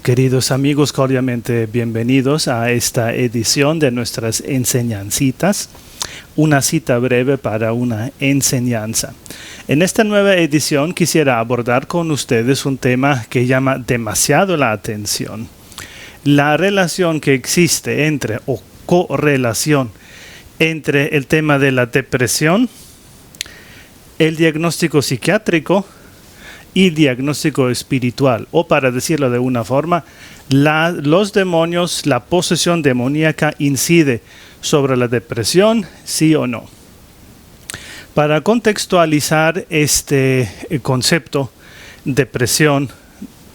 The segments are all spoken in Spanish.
Queridos amigos, cordialmente bienvenidos a esta edición de nuestras enseñancitas, una cita breve para una enseñanza. En esta nueva edición quisiera abordar con ustedes un tema que llama demasiado la atención. La relación que existe entre, o correlación entre el tema de la depresión, el diagnóstico psiquiátrico y diagnóstico espiritual, o para decirlo de una forma, los demonios, la posesión demoníaca incide sobre la depresión, sí o no. Para contextualizar este concepto, depresión,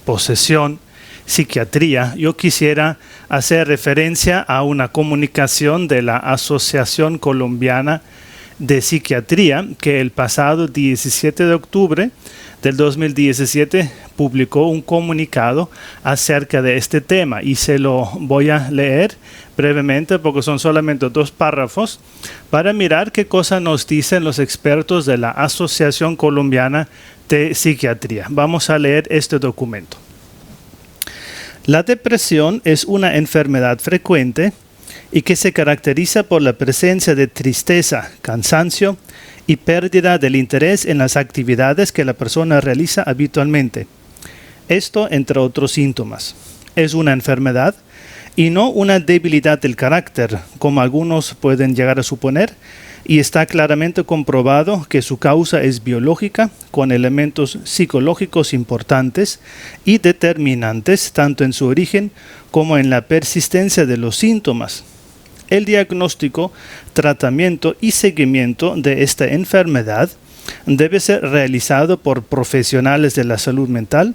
posesión, psiquiatría, yo quisiera hacer referencia a una comunicación de la Asociación Colombiana de Psiquiatría que el pasado 17 de octubre del 2017 publicó un comunicado acerca de este tema y se lo voy a leer brevemente porque son solamente 2 párrafos para mirar qué cosa nos dicen los expertos de la Asociación Colombiana de Psiquiatría. Vamos a leer este documento. La depresión es una enfermedad frecuente y que se caracteriza por la presencia de tristeza, cansancio y pérdida del interés en las actividades que la persona realiza habitualmente. Esto entre otros síntomas. Es una enfermedad y no una debilidad del carácter, como algunos pueden llegar a suponer, y está claramente comprobado que su causa es biológica, con elementos psicológicos importantes y determinantes tanto en su origen como en la persistencia de los síntomas. El diagnóstico, tratamiento y seguimiento de esta enfermedad debe ser realizado por profesionales de la salud mental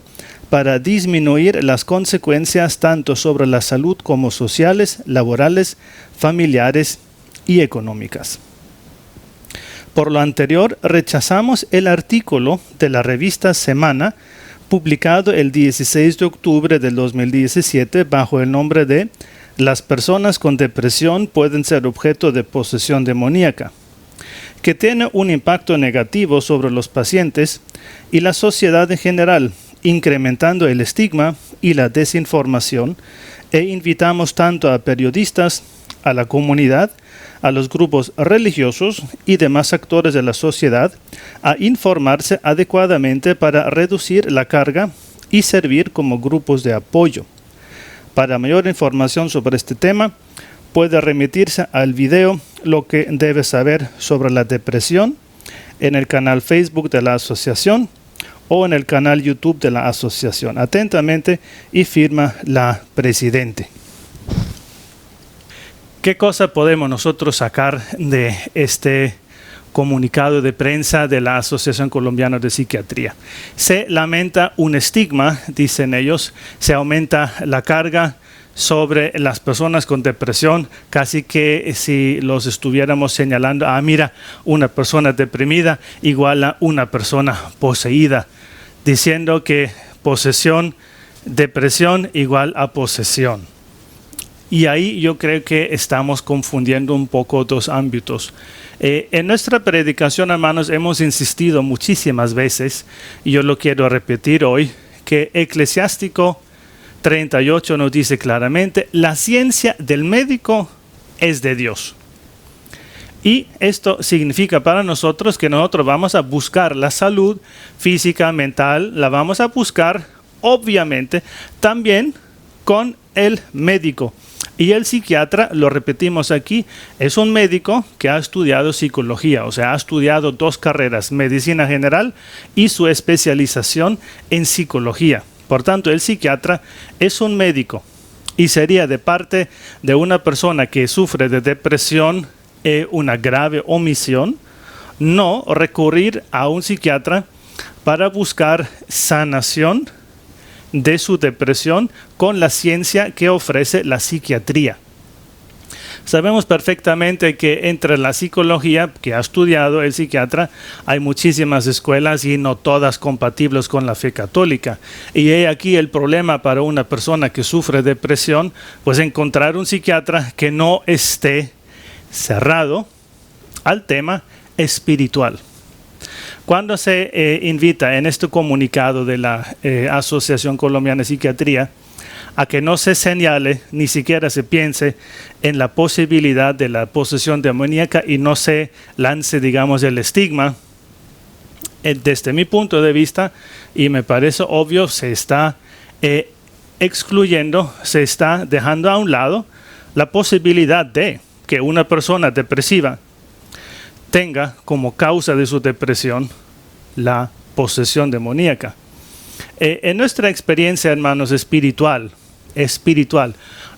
para disminuir las consecuencias tanto sobre la salud como sociales, laborales, familiares y económicas. Por lo anterior, rechazamos el artículo de la revista Semana publicado el 16 de octubre del 2017 bajo el nombre de "Las personas con depresión pueden ser objeto de posesión demoníaca", que tiene un impacto negativo sobre los pacientes y la sociedad en general, incrementando el estigma y la desinformación, e invitamos tanto a periodistas, a la comunidad, a los grupos religiosos y demás actores de la sociedad a informarse adecuadamente para reducir la carga y servir como grupos de apoyo. Para mayor información sobre este tema, puede remitirse al video "Lo que debes saber sobre la depresión" en el canal Facebook de la asociación o en el canal YouTube de la asociación. Atentamente, y firma la presidente. ¿Qué cosa podemos nosotros sacar de este comunicado de prensa de la Asociación Colombiana de Psiquiatría? Se lamenta un estigma, dicen ellos, se aumenta la carga sobre las personas con depresión, casi que si los estuviéramos señalando, mira, una persona deprimida igual a una persona poseída, diciendo que posesión, depresión igual a posesión. Y ahí yo creo que estamos confundiendo un poco 2 ámbitos. En nuestra predicación, hermanos, hemos insistido muchísimas veces, y yo lo quiero repetir hoy, que Eclesiástico 38 nos dice claramente: la ciencia del médico es de Dios. Y esto significa para nosotros que nosotros vamos a buscar la salud física, mental, la vamos a buscar, obviamente, también con el médico. Y el psiquiatra, lo repetimos aquí, es un médico que ha estudiado psicología, o sea, ha estudiado 2 carreras, medicina general y su especialización en psicología. Por tanto, el psiquiatra es un médico y sería de parte de una persona que sufre de depresión, una grave omisión, no recurrir a un psiquiatra para buscar sanación de su depresión con la ciencia que ofrece la psiquiatría. Sabemos perfectamente que entre la psicología que ha estudiado el psiquiatra hay muchísimas escuelas y no todas compatibles con la fe católica. Y he aquí el problema para una persona que sufre depresión, pues encontrar un psiquiatra que no esté cerrado al tema espiritual. Cuando se invita en este comunicado de la Asociación Colombiana de Psiquiatría a que no se señale, ni siquiera se piense en la posibilidad de la posesión demoníaca y no se lance, digamos, el estigma. Desde mi punto de vista, y me parece obvio, se está excluyendo, se está dejando a un lado la posibilidad de que una persona depresiva tenga como causa de su depresión la posesión demoníaca. En nuestra experiencia, hermanos, espiritual,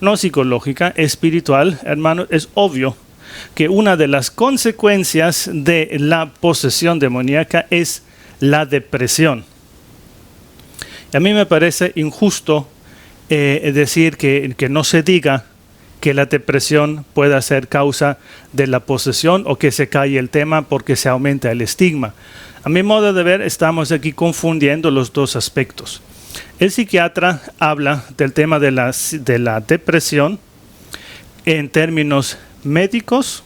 no psicológica, espiritual, hermanos, es obvio que una de las consecuencias de la posesión demoníaca es la depresión. Y a mí me parece injusto decir que no se diga que la depresión pueda ser causa de la posesión o que se calle el tema porque se aumenta el estigma. A mi modo de ver, estamos aquí confundiendo los dos aspectos. El psiquiatra habla del tema de la depresión en términos médicos,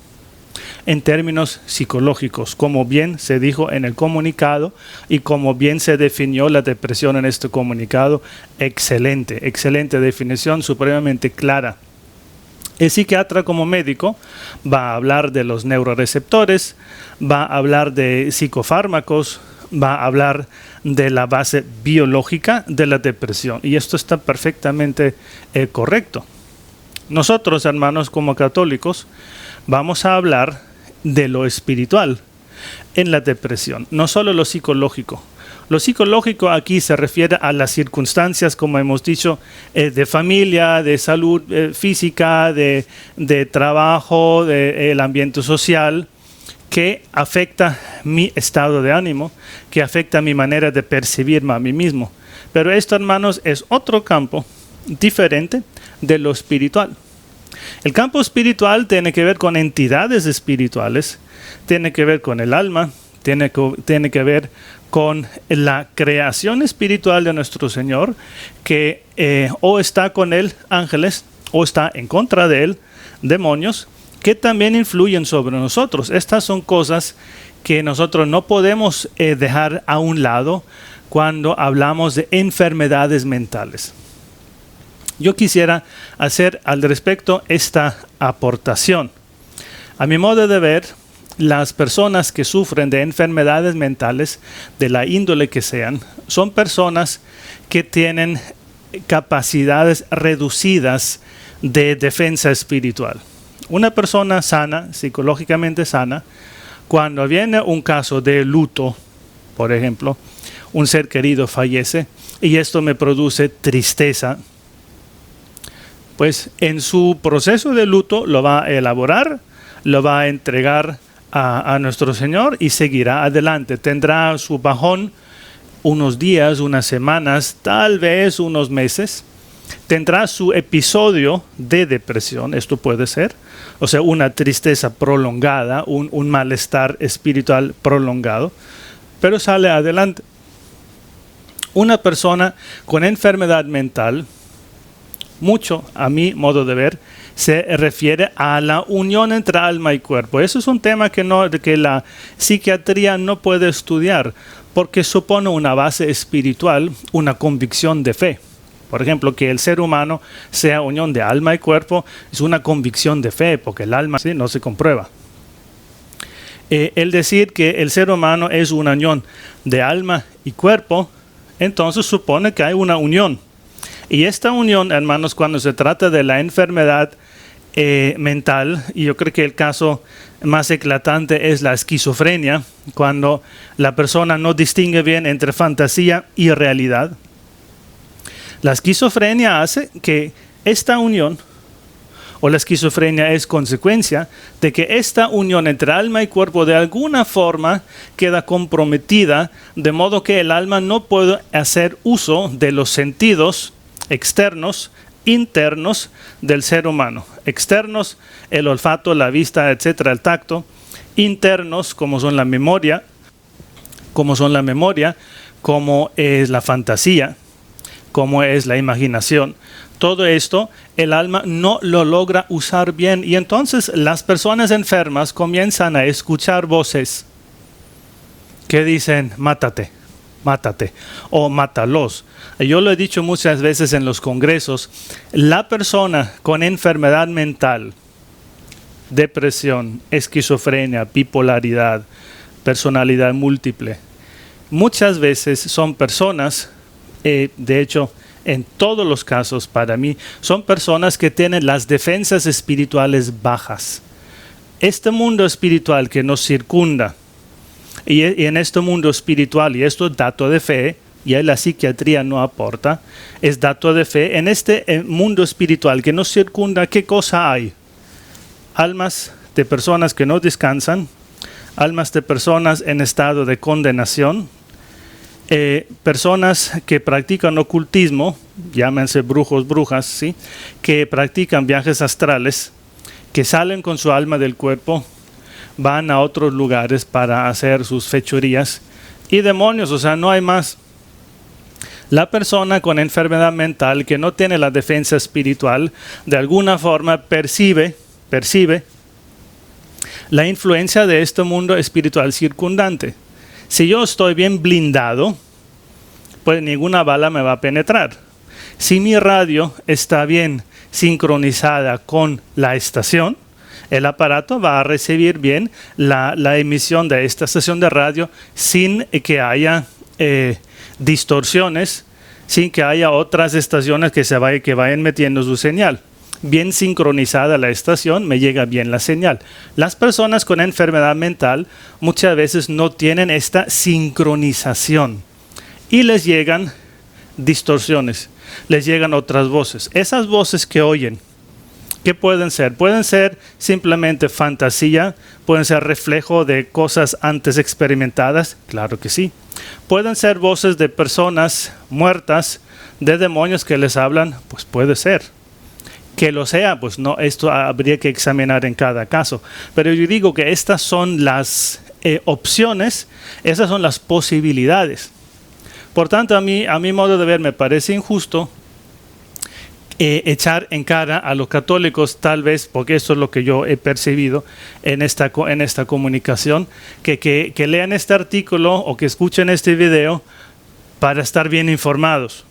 en términos psicológicos, como bien se dijo en el comunicado y como bien se definió la depresión en este comunicado. Excelente definición, supremamente clara. El psiquiatra como médico va a hablar de los neuroreceptores, va a hablar de psicofármacos, va a hablar de la base biológica de la depresión. Y esto está perfectamente correcto. Nosotros, hermanos, como católicos, vamos a hablar de lo espiritual en la depresión, no solo lo psicológico. Lo psicológico aquí se refiere a las circunstancias, como hemos dicho, de familia, de salud física, de trabajo, del ambiente social, que afecta mi estado de ánimo, que afecta mi manera de percibirme a mí mismo. Pero esto, hermanos, es otro campo diferente de lo espiritual. El campo espiritual tiene que ver con entidades espirituales, tiene que ver con el alma, tiene que ver con la creación espiritual de nuestro Señor, que o está con él ángeles o está en contra de él demonios, que también influyen sobre nosotros. Estas son cosas que nosotros no podemos dejar a un lado cuando hablamos de enfermedades mentales. Yo quisiera hacer al respecto esta aportación. A mi modo de ver, las personas que sufren de enfermedades mentales, de la índole que sean, son personas que tienen capacidades reducidas de defensa espiritual. Una persona sana, psicológicamente sana, cuando viene un caso de luto, por ejemplo, un ser querido fallece y esto me produce tristeza, pues en su proceso de luto lo va a elaborar, lo va a entregar a nuestro Señor y seguirá adelante. Tendrá su bajón unos días, unas semanas, tal vez unos meses. Tendrá su episodio de depresión, esto puede ser, o sea, una tristeza prolongada, un malestar espiritual prolongado, pero sale adelante. Una persona con enfermedad mental, mucho, a mi modo de ver, se refiere a la unión entre alma y cuerpo. Eso es un tema que la psiquiatría no puede estudiar, porque supone una base espiritual, una convicción de fe. Por ejemplo, que el ser humano sea unión de alma y cuerpo es una convicción de fe, porque el alma sí no se comprueba. El decir que el ser humano es una unión de alma y cuerpo, entonces supone que hay una unión. Y esta unión, hermanos, cuando se trata de la enfermedad mental, y yo creo que el caso más eclatante es la esquizofrenia, cuando la persona no distingue bien entre fantasía y realidad. La esquizofrenia hace que esta unión, o la esquizofrenia es consecuencia de que esta unión entre alma y cuerpo de alguna forma queda comprometida, de modo que el alma no puede hacer uso de los sentidos externos, internos del ser humano. Externos, el olfato, la vista, etcétera, el tacto. Internos, como son la memoria, como es la fantasía, como es la imaginación. Todo esto el alma no lo logra usar bien y entonces las personas enfermas comienzan a escuchar voces que dicen mátate, mátate o mátalos. Yo lo he dicho muchas veces en los congresos, la persona con enfermedad mental, depresión, esquizofrenia, bipolaridad, personalidad múltiple, muchas veces son personas, de hecho, en todos los casos para mí, son personas que tienen las defensas espirituales bajas. Este mundo espiritual que nos circunda, y en este mundo espiritual, y esto es dato de fe, y ahí la psiquiatría no aporta, es dato de fe, en este mundo espiritual que nos circunda, ¿qué cosa hay? Almas de personas que no descansan, almas de personas en estado de condenación, personas que practican ocultismo, llámense brujos, brujas, ¿sí? Que practican viajes astrales, que salen con su alma del cuerpo, van a otros lugares para hacer sus fechorías, y demonios, o sea, no hay más. La persona con enfermedad mental que no tiene la defensa espiritual, de alguna forma percibe la influencia de este mundo espiritual circundante. Si yo estoy bien blindado, pues ninguna bala me va a penetrar. Si mi radio está bien sincronizada con la estación, el aparato va a recibir bien la emisión de esta estación de radio sin que haya distorsiones, sin que haya otras estaciones que vayan metiendo su señal. Bien sincronizada la estación, me llega bien la señal. Las personas con enfermedad mental muchas veces no tienen esta sincronización y les llegan distorsiones, les llegan otras voces. Esas voces que oyen, ¿qué pueden ser? Pueden ser simplemente fantasía, pueden ser reflejo de cosas antes experimentadas, claro que sí. Pueden ser voces de personas muertas, de demonios que les hablan, pues puede ser. Que lo sea, pues no, esto habría que examinar en cada caso. Pero yo digo que estas son las opciones, esas son las posibilidades. Por tanto, a mi modo de ver, me parece injusto echar en cara a los católicos, tal vez, porque eso es lo que yo he percibido en esta comunicación, que lean este artículo o que escuchen este video para estar bien informados.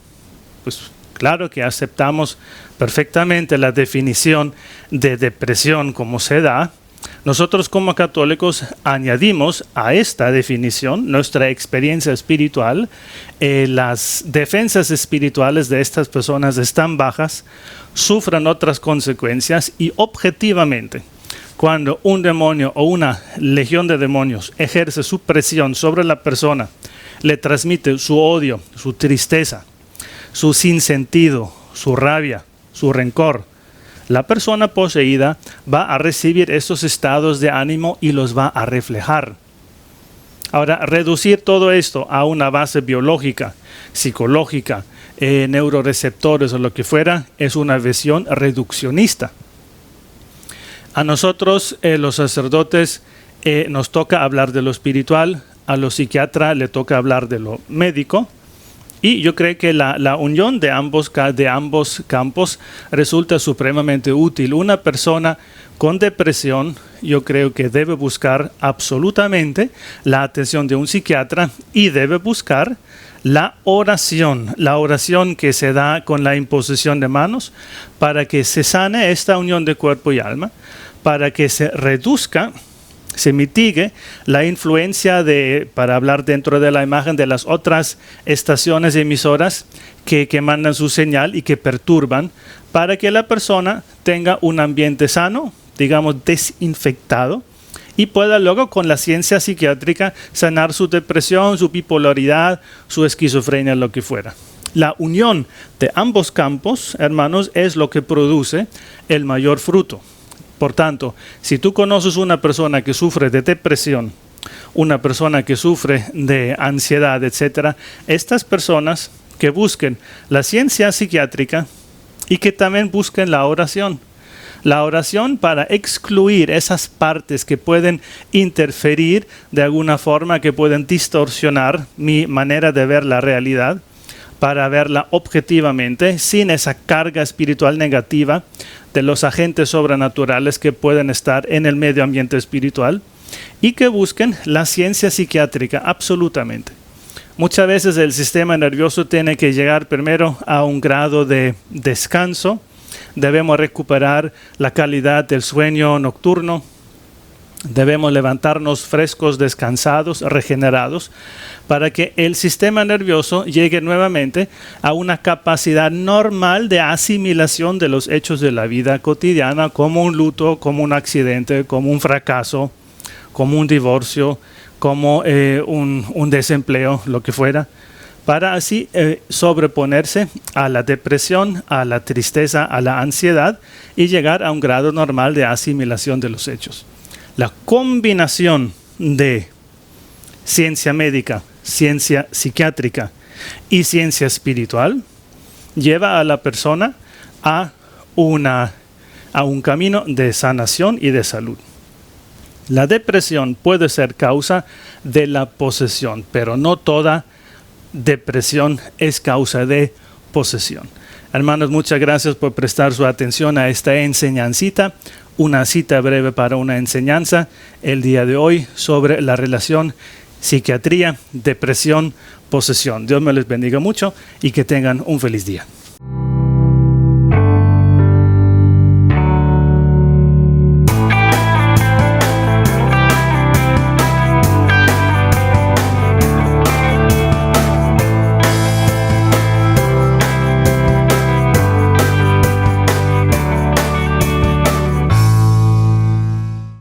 Pues claro que aceptamos perfectamente la definición de depresión como se da. Nosotros como católicos añadimos a esta definición nuestra experiencia espiritual. Las defensas espirituales de estas personas están bajas, sufren otras consecuencias y objetivamente, cuando un demonio o una legión de demonios ejerce su presión sobre la persona, le transmite su odio, su tristeza, su sinsentido, su rabia, su rencor, la persona poseída va a recibir estos estados de ánimo y los va a reflejar. Ahora, reducir todo esto a una base biológica, psicológica, neuroreceptores o lo que fuera, es una visión reduccionista. A nosotros, los sacerdotes, nos toca hablar de lo espiritual, a los psiquiatras le toca hablar de lo médico. Y yo creo que la unión de ambos campos resulta supremamente útil. Una persona con depresión, yo creo que debe buscar absolutamente la atención de un psiquiatra y debe buscar la oración que se da con la imposición de manos para que se sane esta unión de cuerpo y alma, para que se reduzca, se mitigue la influencia para hablar dentro de la imagen de las otras estaciones emisoras que mandan su señal y que perturban, para que la persona tenga un ambiente sano, digamos desinfectado, y pueda luego con la ciencia psiquiátrica sanar su depresión, su bipolaridad, su esquizofrenia, lo que fuera. La unión de ambos campos, hermanos, es lo que produce el mayor fruto. Por tanto, si tú conoces una persona que sufre de depresión, una persona que sufre de ansiedad, etc., estas personas que busquen la ciencia psiquiátrica y que también busquen la oración para excluir esas partes que pueden interferir de alguna forma, que pueden distorsionar mi manera de ver la realidad, para verla objetivamente, sin esa carga espiritual negativa de los agentes sobrenaturales que pueden estar en el medio ambiente espiritual, y que busquen la ciencia psiquiátrica absolutamente. Muchas veces el sistema nervioso tiene que llegar primero a un grado de descanso. Debemos recuperar la calidad del sueño nocturno. Debemos levantarnos frescos, descansados, regenerados, para que el sistema nervioso llegue nuevamente a una capacidad normal de asimilación de los hechos de la vida cotidiana, como un luto, como un accidente, como un fracaso, como un divorcio, como un desempleo, lo que fuera, para así sobreponerse a la depresión, a la tristeza, a la ansiedad y llegar a un grado normal de asimilación de los hechos. La combinación de ciencia médica, ciencia psiquiátrica y ciencia espiritual lleva a la persona a un camino de sanación y de salud. La depresión puede ser causa de la posesión, pero no toda depresión es causa de posesión. Hermanos, muchas gracias por prestar su atención a esta enseñancita. Una cita breve para una enseñanza el día de hoy sobre la relación psiquiatría, depresión, posesión. Dios me les bendiga mucho y que tengan un feliz día.